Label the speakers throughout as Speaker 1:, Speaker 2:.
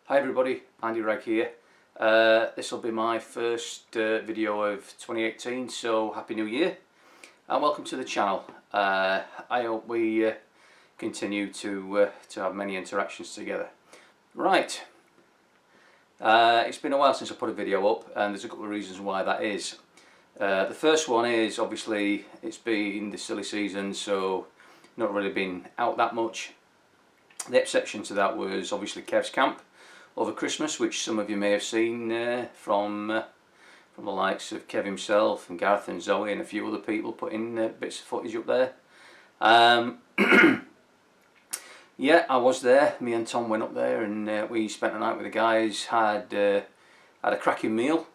Speaker 1: Hi everybody, Andy Ragg here. This will be my first video of 2018, so Happy New Year and welcome to the channel. I hope we continue to have many interactions together. Right, it's been a while since I put a video up and there's a couple of reasons why that is. The first one is obviously it's been the silly season, so not really been out that much. The exception to that was obviously Kev's camp over Christmas, which some of you may have seen from the likes of Kev himself and Gareth and Zoe and a few other people putting bits of footage up there. Yeah, I was there. Me and Tom went up there and we spent the night with the guys. Had a cracking meal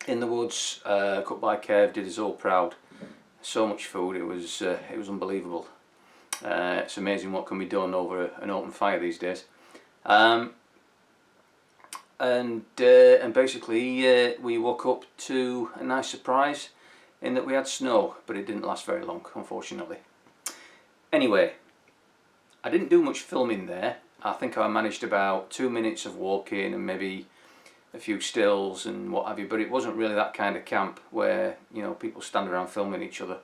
Speaker 1: in the woods, cooked by Kev. Did us all proud. So much food. It was unbelievable. It's amazing what can be done over an open fire these days. And basically we woke up to a nice surprise in that we had snow, but it didn't last very long, unfortunately. Anyway, I didn't do much filming there. I think I managed about 2 minutes of walking and maybe a few stills and what have you, but it wasn't really that kind of camp where, you know, people stand around filming each other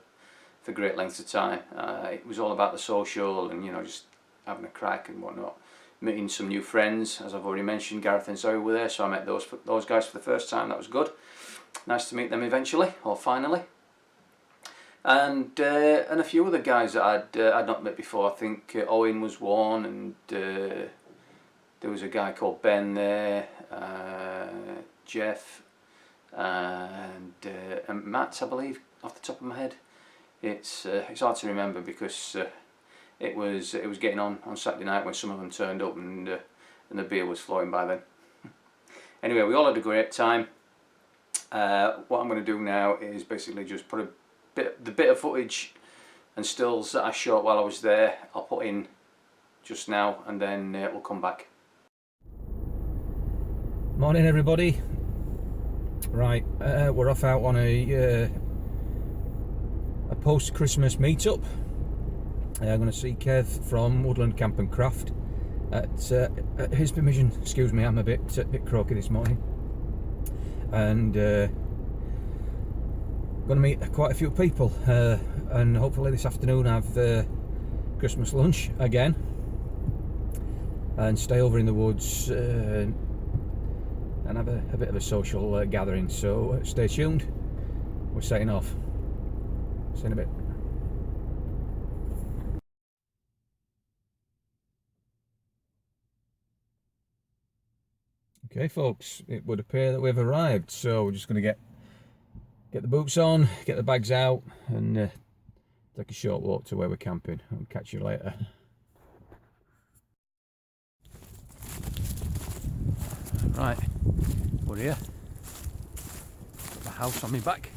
Speaker 1: for great lengths of time. It was all about the social and, you know, just having a crack and whatnot. Meeting some new friends, as I've already mentioned. Gareth and Zoe were there, so I met those guys for the first time. That was good. Nice to meet them eventually, or finally. And a few other guys that I'd not met before. I think Owen was one, and there was a guy called Ben there, Jeff, and Matt, I believe, off the top of my head. It's hard to remember because it was getting on Saturday night when some of them turned up and the beer was flowing by then. Anyway, we all had a great time. What I'm going to do now is basically just put the bit of footage and stills that I shot while I was there. I'll put in just now and then we'll come back.
Speaker 2: Morning everybody. Right, we're off out on a post-Christmas meetup. I'm going to see Kev from Woodland Camp and Craft. At his permission, excuse me, I'm a bit croaky this morning. And going to meet quite a few people and hopefully this afternoon have Christmas lunch again and stay over in the woods and have a bit of a social gathering. So stay tuned. We're setting off. See you in a bit. Okay folks, it would appear that we've arrived, so we're just going to get the boots on, get the bags out and take a short walk to where we're camping. I'll catch you later. Right, we're here. Got the house on my back.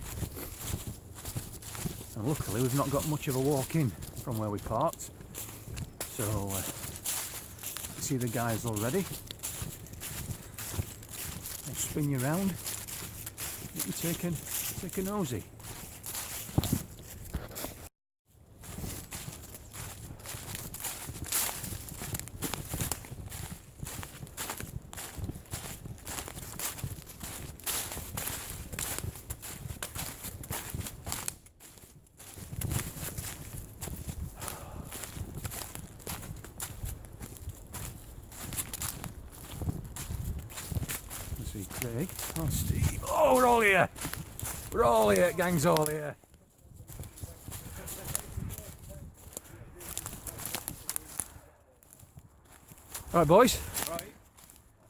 Speaker 2: And luckily we've not got much of a walk in from where we parked. So see the guys already. I'll spin you around. Let me take a nosy. Craig, oh Steve, oh we're all here, gang's all here. Alright boys, right.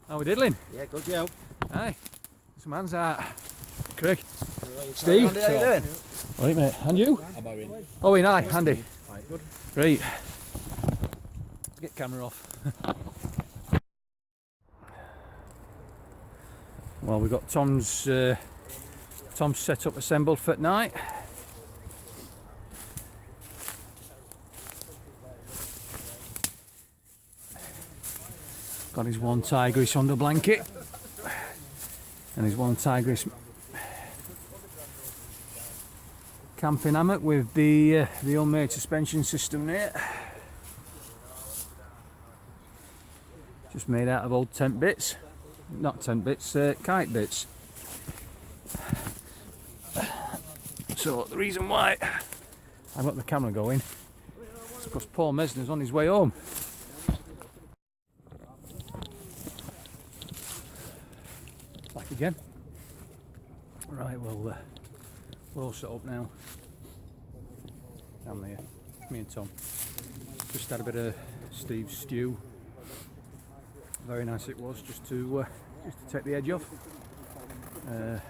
Speaker 2: How we diddling?
Speaker 3: Yeah, good job.
Speaker 2: Aye, some hands out. Craig, Steve,
Speaker 3: Andy, how you doing?
Speaker 2: Alright mate, and you?
Speaker 3: I'm Owen.
Speaker 2: Owen, aye, Andy.
Speaker 3: Right, good.
Speaker 2: Right, get camera off. Well, we've got Tom's setup assembled for tonight. Got his one Tigris under blanket and his one Tigris camping hammock with the homemade suspension system there. just made out of old tent bits. Not tent bits, kite bits. So the reason why I've got the camera going is because Paul Mesner's on his way home. Back again. Right, well, we're all set up now. Down there, me and Tom. Just had a bit of Steve's stew. Very nice it was, just to take the edge off. The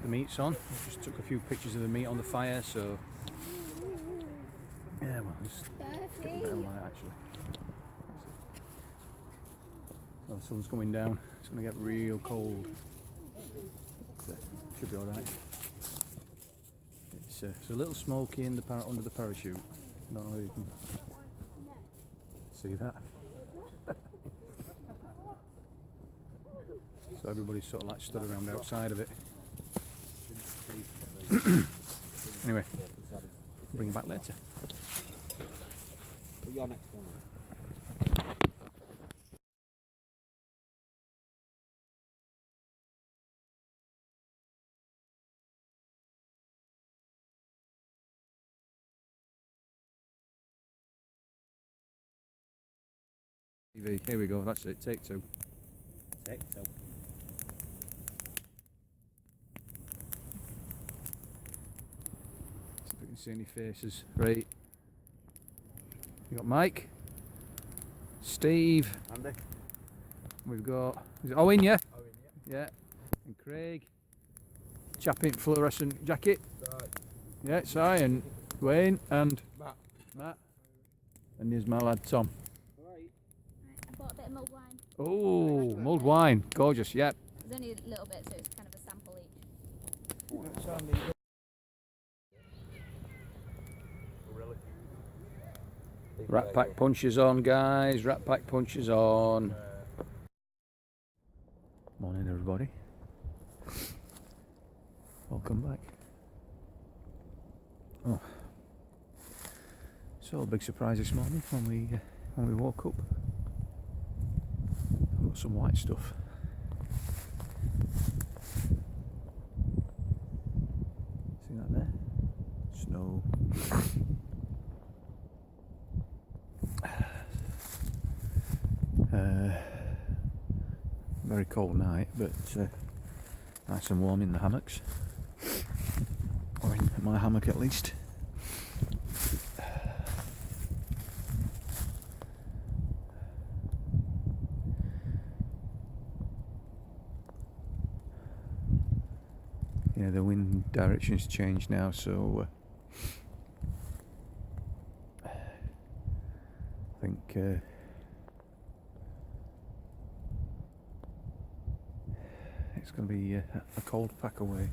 Speaker 2: meat's on. I just took a few pictures of the meat on the fire, so yeah, well, just get a bit of light actually. So the sun's coming down. It's going to get real cold. Should be all right. It's a little smoky in the under the parachute. I don't know if you can see that. So everybody's sort of like stood around outside of it. Anyway, bring it back later. Here we go, that's it, take two. Take two. See if we can see any faces. Right. You got Mike, Steve, Andy. We've got, is it Owen, yeah? Owen, yeah. Yeah. And Craig. Chap in fluorescent jacket. Right. Yeah, Si and Wayne and Matt. And there's my lad Tom.
Speaker 3: I bought a bit of mulled wine.
Speaker 2: Oh, mulled wine, gorgeous, yep.
Speaker 3: There's only a little bit, so it's kind of a sample each.
Speaker 2: Rat Pack punches on, guys, Rat Pack punches on. Morning, everybody. Welcome back. Oh, so a big surprise this morning when we woke up. Got some white stuff. See that there? Snow. Very cold night, but nice and warm in the hammocks, or in my hammock at least. Yeah, the wind direction's changed now, so I think it's going to be a cold pack away.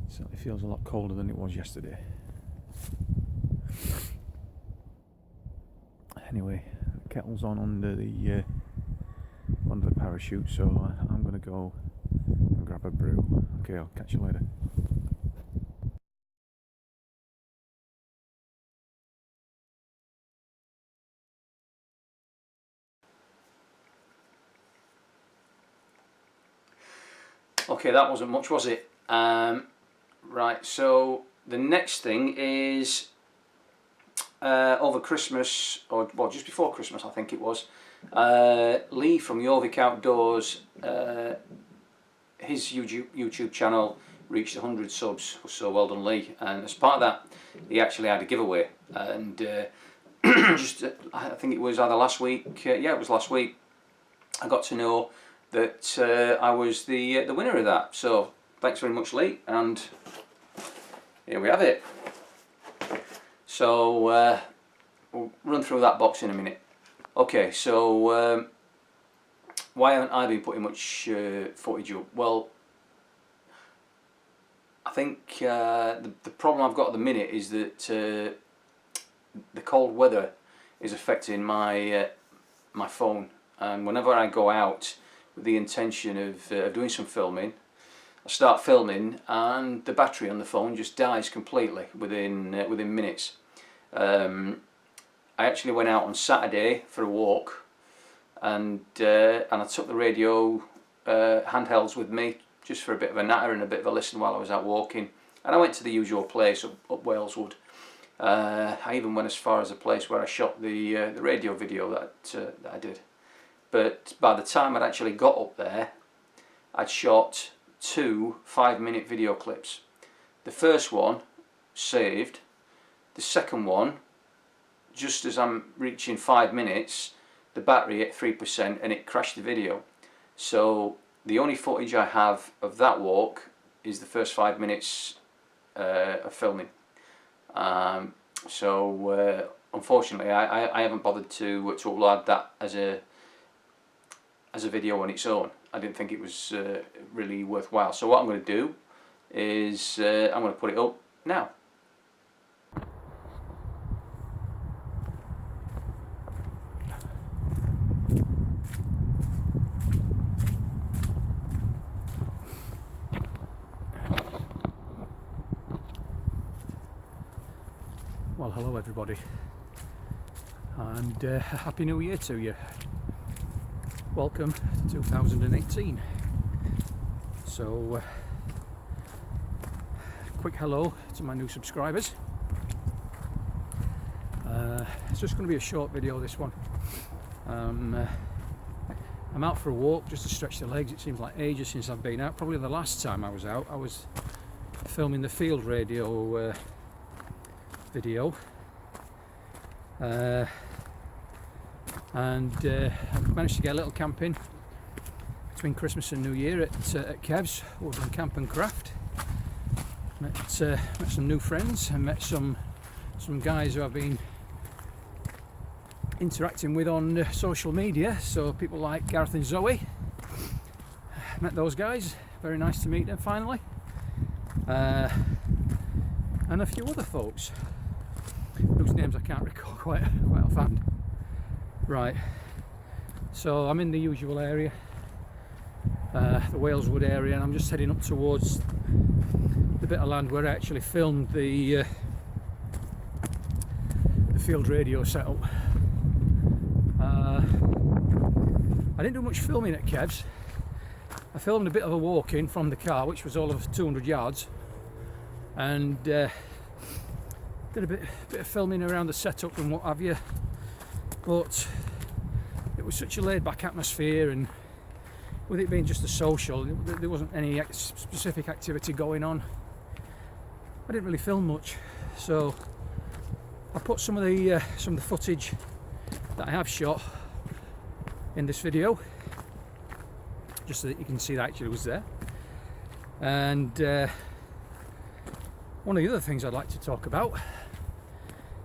Speaker 2: Certainly feels a lot colder than it was yesterday. Anyway, the kettle's on under the parachute, so I'm going to go and grab a brew. Okay, I'll catch you later.
Speaker 1: Okay, that wasn't much, was it? Right, so the next thing is over Christmas, or well, just before Christmas I think it was, Lee from Jorvik Outdoors, his YouTube channel reached 100 subs, so well done Lee, and as part of that he actually had a giveaway, and just I think it was either last week, yeah it was last week, I got to know that I was the winner of that, so thanks very much Lee, and here we have it. So we'll run through that box in a minute. Okay, so why haven't I been putting much footage up? Well, I think the problem I've got at the minute is that the cold weather is affecting my my phone, and whenever I go out with the intention of doing some filming, I start filming and the battery on the phone just dies completely within minutes. I actually went out on Saturday for a walk, and I took the radio handhelds with me just for a bit of a natter and a bit of a listen while I was out walking. And I went to the usual place up Waleswood. I even went as far as a place where I shot the radio video that I did. But by the time I'd actually got up there, I'd shot 2 5-minute video clips. The first one saved. The second one, just as I'm reaching 5 minutes, the battery hit 3% and it crashed the video. So the only footage I have of that walk is the first 5 minutes of filming. Unfortunately, I haven't bothered to upload that as a video on its own. I didn't think it was really worthwhile. So what I'm going to do is I'm going to put it up now.
Speaker 2: Well, hello everybody, and Happy New Year to you. Welcome to 2018. So, quick hello to my new subscribers. It's just going to be a short video, this one. I'm out for a walk just to stretch the legs. It seems like ages since I've been out. Probably the last time I was out, I was filming the field radio video, and I managed to get a little camping between Christmas and New Year at Kev's, Woodland Camp and Craft. Met some new friends and met some guys who I've been interacting with on social media, so people like Gareth and Zoe. Met those guys, very nice to meet them finally, and a few other folks whose names I can't recall quite offhand. Right, so I'm in the usual area, the Waleswood area, and I'm just heading up towards the bit of land where I actually filmed the field radio setup. I didn't do much filming at Kev's. I filmed a bit of a walk in from the car, which was all of 200 yards, and did a bit of filming around the setup and what have you, but it was such a laid-back atmosphere, and with it being just a social, there wasn't any specific activity going on. I didn't really film much, so I put some of the footage that I have shot in this video, just so that you can see that actually was there. And one of the other things I'd like to talk about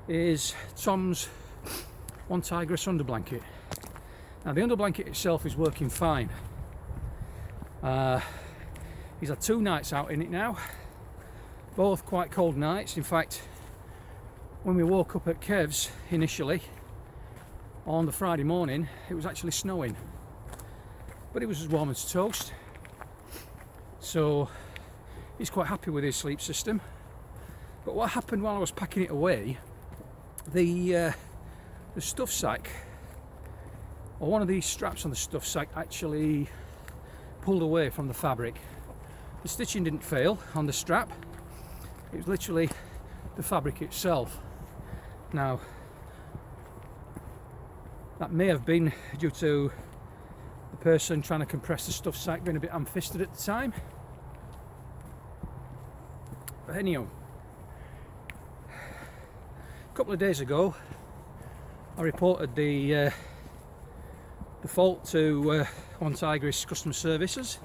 Speaker 2: is Tom's One Tigress underblanket. Now the underblanket itself is working fine. He's had 2 nights out in it now, both quite cold nights. In fact, when we woke up at Kev's initially on the Friday morning, it was actually snowing, but it was as warm as toast, so he's quite happy with his sleep system. But what happened while I was packing it away, the stuff sack, or one of these straps on the stuff sack, actually pulled away from the fabric. The stitching didn't fail on the strap, it was literally the fabric itself. Now that may have been due to the person trying to compress the stuff sack being a bit ham-fisted at the time, but anyhow, a couple of days ago I reported the fault to One Tigress Customer Services.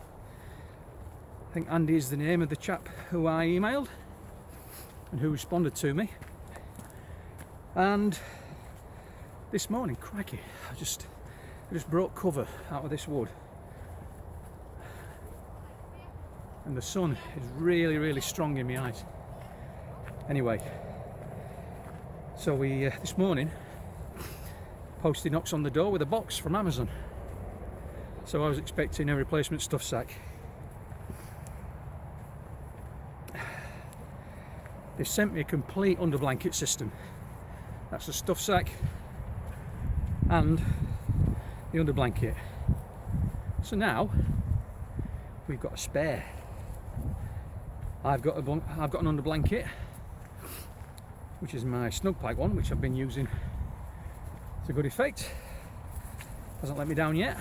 Speaker 2: I think Andy is the name of the chap who I emailed and who responded to me. And this morning, crikey, I just broke cover out of this wood, and the sun is really strong in my eyes. Anyway, so we this morning Postie knocks on the door with a box from Amazon, so I was expecting a replacement stuff sack. They've sent me a complete underblanket system. That's the stuff sack and the under blanket. So now we've got a spare. I've got an under blanket, which is my snug pack one, which I've been using to good effect. Hasn't let me down yet.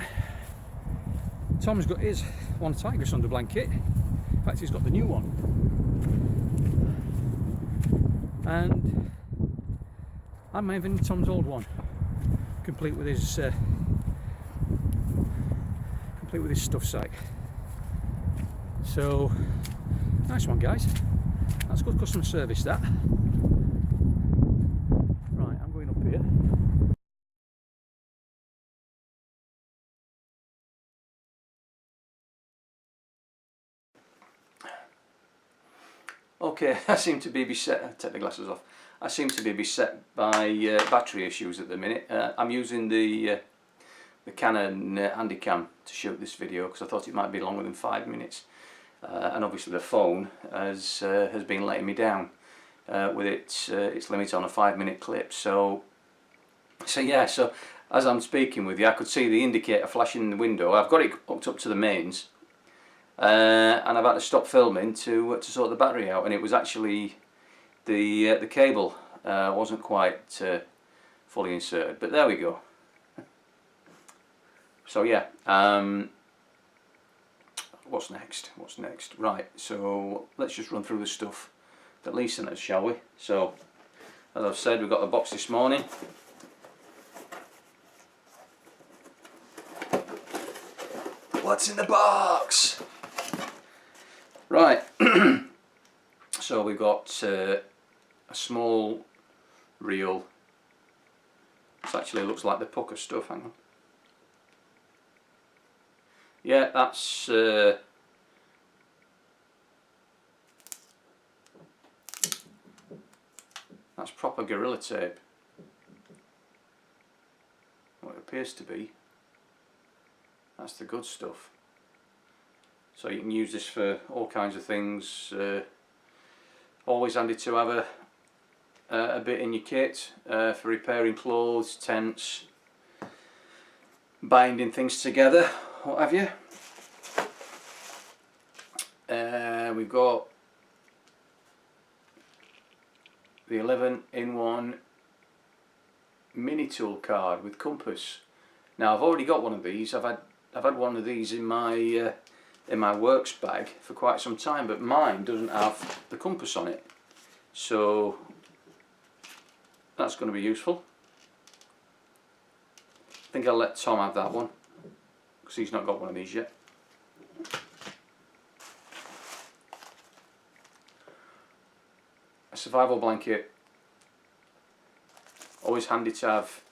Speaker 2: Tom's got his one Tigress under blanket. In fact, he's got the new one. And I'm having Tom's old one, complete with his stuff sack. So nice one, guys. That's good customer service, that. Right, I'm going up here.
Speaker 1: Okay, I seem to be beset. Take the glasses off. I seem to be beset by battery issues at the minute. I'm using the Canon Handycam to shoot this video because I thought it might be longer than 5 minutes, and obviously the phone has been letting me down with its limit on a 5-minute clip. So yeah. So as I'm speaking with you, I could see the indicator flashing in the window. I've got it hooked up to the mains. And I've had to stop filming to sort the battery out, and it was actually the cable wasn't quite fully inserted, but there we go. So yeah, what's next? Right, so let's just run through the stuff that Lee sent us, shall we? So as I've said, we got the box this morning. What's in the box? Right, so we've got a small reel. This actually looks like the pucker stuff, hang on. Yeah, that's proper Gorilla Tape. What it appears to be. That's the good stuff. So you can use this for all kinds of things. Always handy to have a bit in your kit for repairing clothes, tents, binding things together, what have you. We've got the 11-in-1 mini tool card with compass. Now I've already got one of these. I've had one of these in my works bag for quite some time, but mine doesn't have the compass on it, so that's going to be useful. I think I'll let Tom have that one because he's not got one of these yet. A survival blanket, always handy to have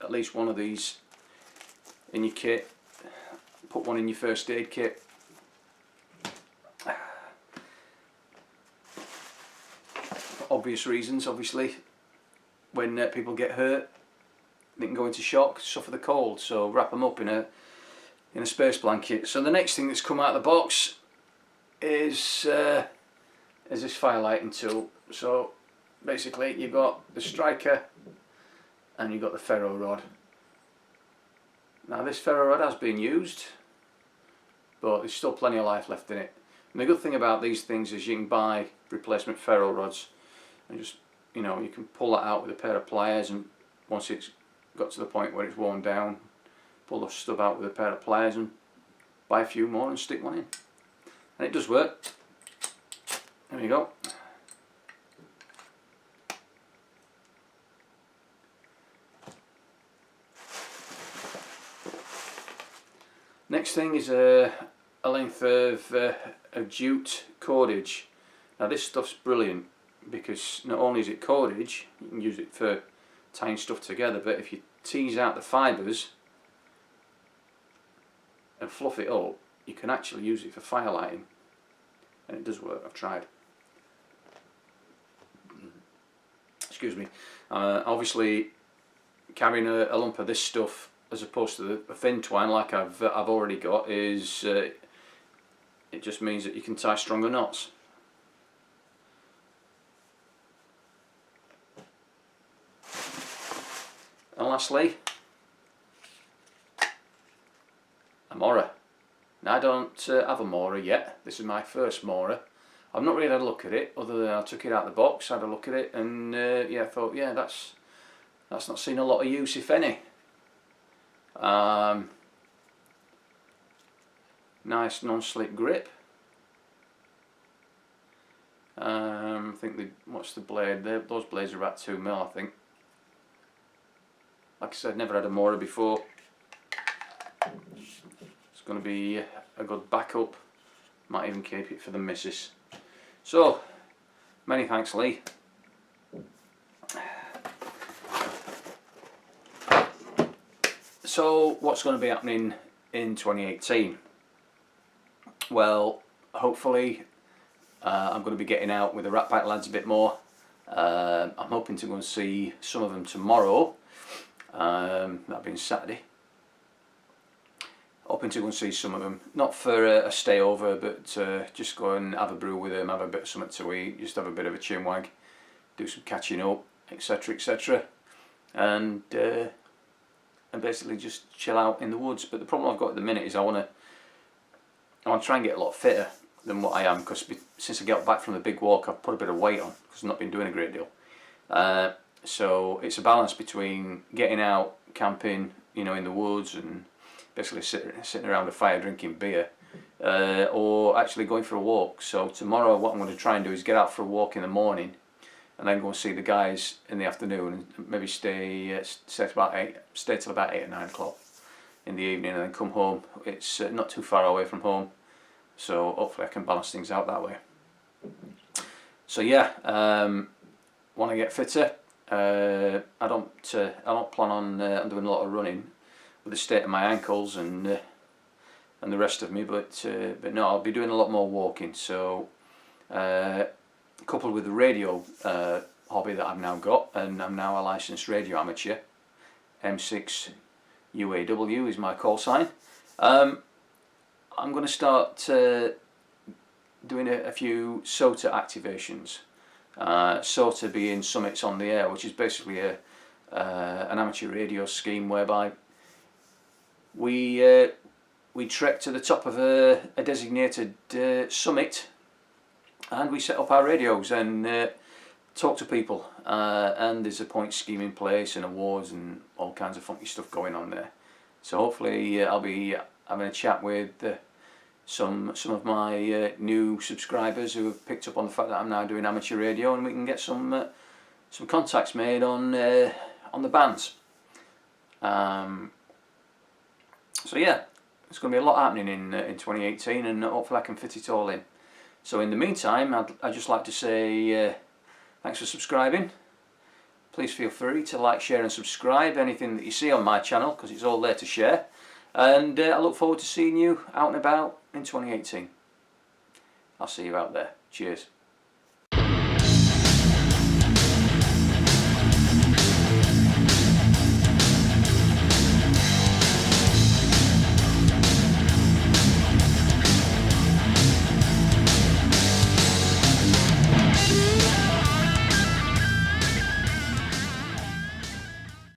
Speaker 1: at least one of these in your kit. Put one in your first aid kit. Obvious reasons, obviously, when people get hurt, they can go into shock, suffer the cold, so wrap them up in a space blanket. So the next thing that's come out of the box is this firelighting tool. So basically you've got the striker and you've got the ferro rod. Now this ferro rod has been used, but there's still plenty of life left in it. And the good thing about these things is you can buy replacement ferro rods and just, you know, you can pull that out with a pair of pliers, and once it's got to the point where it's worn down, pull the stub out with a pair of pliers and buy a few more and stick one in. And it does work. There you go. Next thing is a length of jute cordage. Now this stuff's brilliant because not only is it cordage, you can use it for tying stuff together, but if you tease out the fibres and fluff it up, you can actually use it for firelighting, and it does work. I've tried. Excuse me. Obviously, carrying a lump of this stuff as opposed to the thin twine like I've already got is it just means that you can tie stronger knots. lastly, a Mora. Now I don't have a Mora yet. This is my first Mora. I've not really had a look at it, other than I took it out of the box, had a look at it, and yeah, I thought, yeah, that's not seen a lot of use, if any. Nice non-slip grip. I think what's the blade? Those blades are about 2mm, I think. Like I said, never had a Mora before. It's going to be a good backup. Might even keep it for the missus. So, many thanks, Lee. So, what's going to be happening in 2018? Well, hopefully I'm going to be getting out with the Rat Pack lads a bit more. I'm hoping to go and see some of them tomorrow. That being Saturday. Hoping to go and see some of them, not for a stay over, but just go and have a brew with them, have a bit of something to eat, just have a bit of a chinwag, do some catching up, etc, etc, and basically just chill out in the woods. But the problem I've got at the minute is I want to try and get a lot fitter than what I am, because since I got back from the big walk I've put a bit of weight on because I've not been doing a great deal. So it's a balance between getting out camping, you know, in the woods and basically sitting around a fire drinking beer, or actually going for a walk. So tomorrow what I'm going to try and do is get out for a walk in the morning and then go and see the guys in the afternoon, and maybe stay till about 8 or 9 o'clock in the evening, and then come home. It's not too far away from home, so hopefully I can balance things out that way. So yeah, want to get fitter. I don't plan on doing a lot of running with the state of my ankles and the rest of me, but no, I'll be doing a lot more walking. So coupled with the radio hobby that I've now got, and I'm now a licensed radio amateur, M6 UAW is my call sign. I'm going to start doing a few SOTA activations. SOTA being Summits on the Air, which is basically an amateur radio scheme whereby we trek to the top of a designated summit, and we set up our radios and talk to people, and there's a point scheme in place and awards and all kinds of funky stuff going on there. So hopefully I'll be having a chat with some of my new subscribers who have picked up on the fact that I'm now doing amateur radio, and we can get some contacts made on the bands. So yeah, there's going to be a lot happening in 2018, and hopefully I can fit it all in. So in the meantime, I'd just like to say thanks for subscribing. Please feel free to like, share and subscribe anything that you see on my channel, because it's all there to share. And I look forward to seeing you out and about in 2018. I'll see you out there. Cheers.